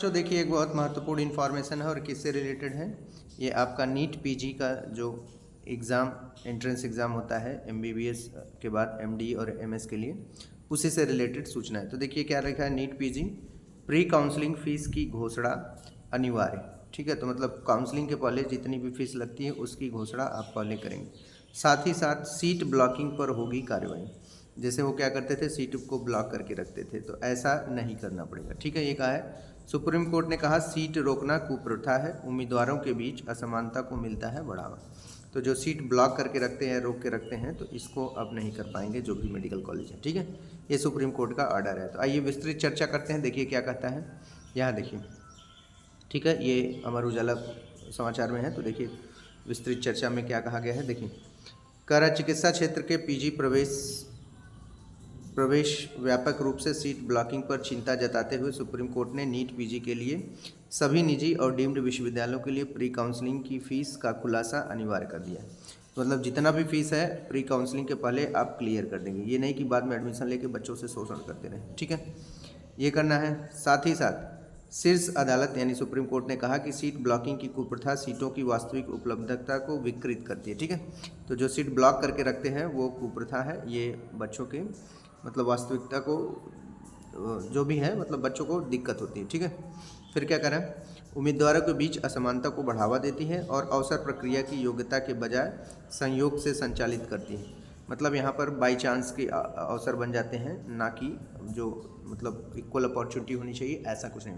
तो देखिए एक बहुत महत्वपूर्ण इन्फॉर्मेशन है और किससे रिलेटेड है। ये आपका नीट पीजी का जो एग्ज़ाम एंट्रेंस एग्ज़ाम होता है एमबीबीएस के बाद एमडी और एमएस के लिए, उसी से रिलेटेड सूचना है। तो देखिए क्या लिखा है, NEET PG pre counselling fees की घोषणा अनिवार्य। ठीक है, तो मतलब काउंसलिंग के पहले जितनी भी फीस लगती है उसकी घोषणा आप पहले करेंगे। साथ ही साथ सीट ब्लॉकिंग पर होगी कार्रवाई। जैसे वो क्या करते थे, सीट को ब्लॉक करके रखते थे, तो ऐसा नहीं करना पड़ेगा। ठीक है, ये कहा है सुप्रीम कोर्ट ने कहा सीट रोकना कुप्रथा है, उम्मीदवारों के बीच असमानता को मिलता है बढ़ावा। तो जो सीट ब्लॉक करके रखते हैं, रोक के रखते हैं, तो इसको अब नहीं कर पाएंगे जो भी मेडिकल कॉलेज है। ठीक है, ये सुप्रीम कोर्ट का ऑर्डर है। तो आइए विस्तृत चर्चा करते हैं, देखिए क्या कहता है यहाँ देखिए। ठीक है, ये अमर उजाला समाचार में है, तो देखिए विस्तृत चर्चा में क्या कहा गया है। देखिए, करा चिकित्सा क्षेत्र के पीजी प्रवेश व्यापक रूप से सीट ब्लॉकिंग पर चिंता जताते हुए सुप्रीम कोर्ट ने नीट पीजी के लिए सभी निजी और डीम्ड विश्वविद्यालयों के लिए प्री काउंसलिंग की फ़ीस का खुलासा अनिवार्य कर दिया है। मतलब जितना भी फीस है प्री काउंसलिंग के पहले आप क्लियर कर देंगे, ये नहीं कि बाद में एडमिशन लेके बच्चों से शोषण करते रहें। ठीक है, ये करना है। साथ ही साथ शीर्ष अदालत यानी सुप्रीम कोर्ट ने कहा कि सीट ब्लॉकिंग की कुप्रथा सीटों की वास्तविक उपलब्धता को विकृत करती है। ठीक है, तो जो सीट ब्लॉक करके रखते हैं वो कुप्रथा है, ये बच्चों के मतलब वास्तविकता को जो भी है मतलब बच्चों को दिक्कत होती है। ठीक है, फिर क्या करें, उम्मीदवारों के बीच असमानता को बढ़ावा देती है और अवसर प्रक्रिया की योग्यता के बजाय संयोग से संचालित करती है। मतलब यहाँ पर बाई चांस के अवसर बन जाते हैं, ना कि जो मतलब इक्वल अपॉर्चुनिटी होनी चाहिए, ऐसा कुछ नहीं।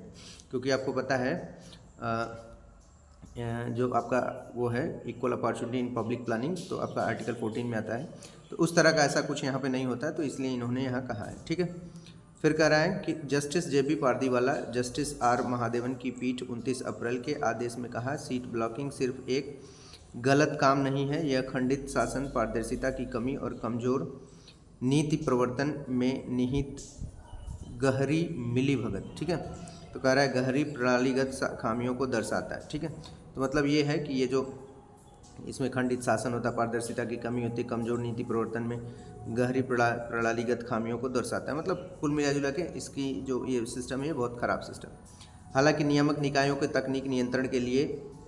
क्योंकि आपको पता है जो आपका वो है equal opportunity in public planning, तो आपका आर्टिकल 14 में आता है। तो उस तरह का ऐसा कुछ यहाँ पे नहीं होता है, तो इसलिए इन्होंने यहाँ कहा है। ठीक है, फिर कह रहा है कि justice JB Pardiwala, justice R Mahadevan की पीठ 29 अप्रैल के आदेश में कहा सीट ब्लॉकिंग सिर्फ एक गलत काम नहीं है, यह खंडित शासन, पारदर्शिता की कमी और कमज़ोर नीति प्रवर्तन में निहित गहरी मिलीभगत। ठीक है, तो कह रहा है गहरी प्रणालीगत खामियों को दर्शाता है। ठीक है, तो मतलब ये है कि ये जो इसमें खंडित शासन होता है, पारदर्शिता की कमी होती है, कमज़ोर नीति प्रवर्तन में गहरी प्रणालीगत खामियों को दर्शाता है। मतलब कुल मिला के इसकी जो ये सिस्टम है, ये बहुत ख़राब सिस्टम। हालांकि नियामक निकायों के तकनीक नियंत्रण के लिए,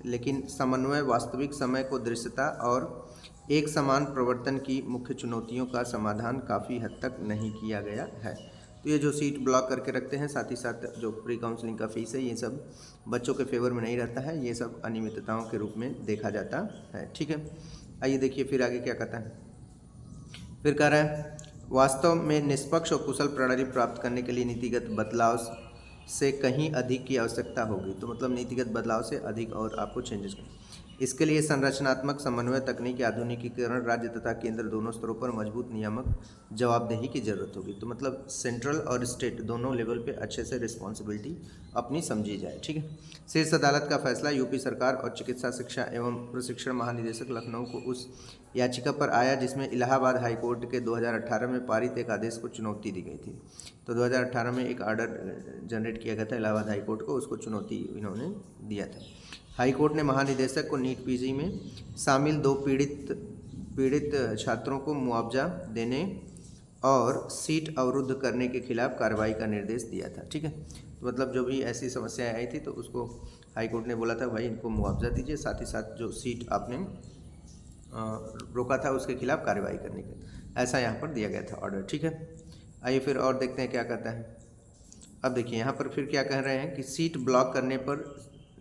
लेकिन समन्वय, वास्तविक समय को दृश्यता और एक समान प्रवर्तन की मुख्य चुनौतियों का समाधान काफ़ी हद तक नहीं किया गया है। तो ये जो सीट ब्लॉक करके रखते हैं, साथ ही साथ जो प्री काउंसलिंग का फीस है, ये सब बच्चों के फेवर में नहीं रहता है, ये सब अनियमितताओं के रूप में देखा जाता है। ठीक है, आइए देखिए फिर आगे क्या कहता है। फिर कह रहा है वास्तव में निष्पक्ष और कुशल प्रणाली प्राप्त करने के लिए नीतिगत बदलाव से कहीं अधिक की आवश्यकता होगी। तो मतलब नीतिगत बदलाव से अधिक और आपको चेंजेस करना। इसके लिए संरचनात्मक समन्वय, तकनीकी आधुनिकीकरण, राज्य तथा केंद्र दोनों स्तरों पर मजबूत नियामक जवाबदेही की जरूरत होगी। तो मतलब सेंट्रल और स्टेट दोनों लेवल पे अच्छे से रिस्पॉन्सिबिलिटी अपनी समझी जाए। ठीक है, शीर्ष अदालत का फैसला यूपी सरकार और चिकित्सा शिक्षा एवं प्रशिक्षण महानिदेशक लखनऊ को उस याचिका पर आया जिसमें इलाहाबाद हाईकोर्ट के 2018 में पारित एक आदेश को चुनौती दी गई थी। तो 2018 में एक ऑर्डर जनरेट किया गया था इलाहाबाद हाईकोर्ट को, उसको चुनौती इन्होंने दिया था। हाईकोर्ट ने महानिदेशक को नीट पीजी में शामिल 2 पीड़ित छात्रों को मुआवजा देने और सीट अवरुद्ध करने के खिलाफ कार्रवाई का निर्देश दिया था। ठीक है, तो मतलब जो भी ऐसी समस्याएं आई थी तो उसको हाईकोर्ट ने बोला था भाई इनको मुआवजा दीजिए, साथ ही साथ जो सीट आपने रोका था उसके खिलाफ कार्रवाई करने का, ऐसा यहाँ पर दिया गया था ऑर्डर। ठीक है, आइए फिर और देखते हैं क्या कहता है। अब देखिए यहाँ पर फिर क्या कह रहे हैं कि सीट ब्लॉक करने पर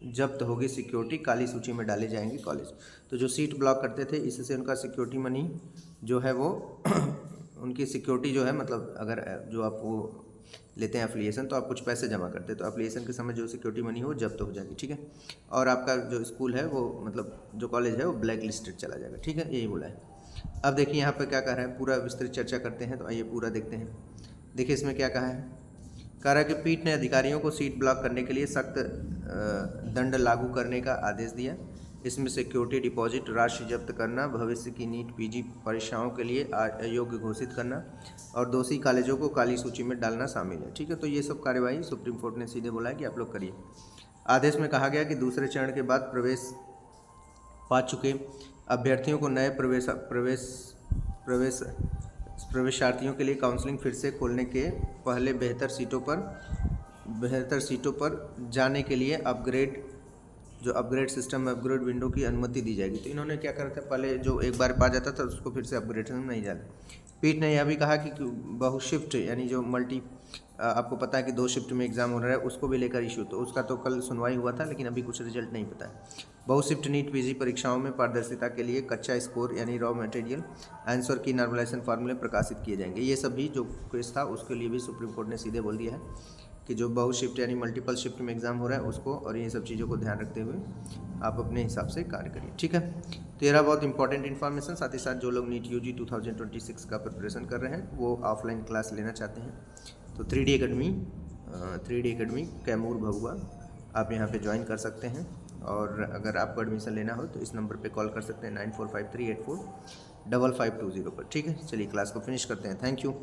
जब्त होगी सिक्योरिटी, काली सूची में डाले जाएंगे कॉलेज। तो जो सीट ब्लॉक करते थे इससे उनका सिक्योरिटी मनी जो है वो उनकी सिक्योरिटी जो है, मतलब अगर जो आप वो लेते हैं एफिलिएशन, तो आप कुछ पैसे जमा करते हैं, तो एफिलिएशन के समय जो सिक्योरिटी मनी हो जब्त हो जाएगी। ठीक है, और आपका जो स्कूल है वो मतलब जो कॉलेज है वो ब्लैक लिस्टेड चला जाएगा। ठीक है, यही बोला है। अब देखिए यहाँ पर क्या कह रहा है, पूरा विस्तृत चर्चा करते हैं, तो आइए पूरा देखते हैं। देखिए इसमें क्या कहा है, कह रहा है कि पीठ ने अधिकारियों को सीट ब्लॉक करने के लिए सख्त दंड लागू करने का आदेश दिया। इसमें सिक्योरिटी डिपॉजिट राशि जब्त करना, भविष्य की नीट पीजी परीक्षाओं के लिए अयोग्य घोषित करना और दोषी कॉलेजों को काली सूची में डालना शामिल है। ठीक है, तो ये सब कार्यवाही सुप्रीम कोर्ट ने सीधे बोला है कि आप लोग करिए। आदेश में कहा गया कि दूसरे चरण के बाद प्रवेश पा चुके अभ्यर्थियों को नए प्रवेशार्थियों के लिए काउंसलिंग फिर से खोलने के पहले बेहतर सीटों पर बेहतर सीटों पर जाने के लिए अपग्रेड सिस्टम में अपग्रेड विंडो की अनुमति दी जाएगी। तो इन्होंने क्या करा था, पहले जो एक बार पा जाता था उसको फिर से अपग्रेडेशन में नहीं जाता। पीठ ने यह भी कहा कि बहुशिफ्ट यानी जो आपको पता है कि 2 शिफ्ट में एग्जाम हो रहा है, उसको भी लेकर इशू, तो उसका तो कल सुनवाई हुआ था लेकिन अभी कुछ रिजल्ट नहीं पता है। बहुशिफ्ट नीट पीजी परीक्षाओं में पारदर्शिता के लिए कच्चा स्कोर यानी रॉ मटेरियल आंसर की नॉर्मलाइजेशन फार्मूले प्रकाशित किए जाएंगे। ये सभी जो केस था उसके लिए भी सुप्रीम कोर्ट ने सीधे बोल दिया है कि जो बहुशिफ्ट यानी मल्टीपल शिफ्ट में एग्जाम हो रहा है उसको, और ये सब चीज़ों को ध्यान रखते हुए आप अपने हिसाब से कार्य करिए, ठीक है। तो यह बहुत इंपॉर्टेंट इन्फॉर्मेशन। साथ ही साथ जो लोग नीट यूजी 2026 का प्रिपरेशन कर रहे हैं वो ऑफलाइन क्लास लेना चाहते हैं तो 3D एकेडमी कैमूर भगुआ आप यहाँ पे ज्वाइन कर सकते हैं। और अगर आपको एडमिशन लेना हो तो इस नंबर पे कॉल कर सकते हैं 9453845520 पर, ठीक है। चलिए क्लास को फिनिश करते हैं। Thank you.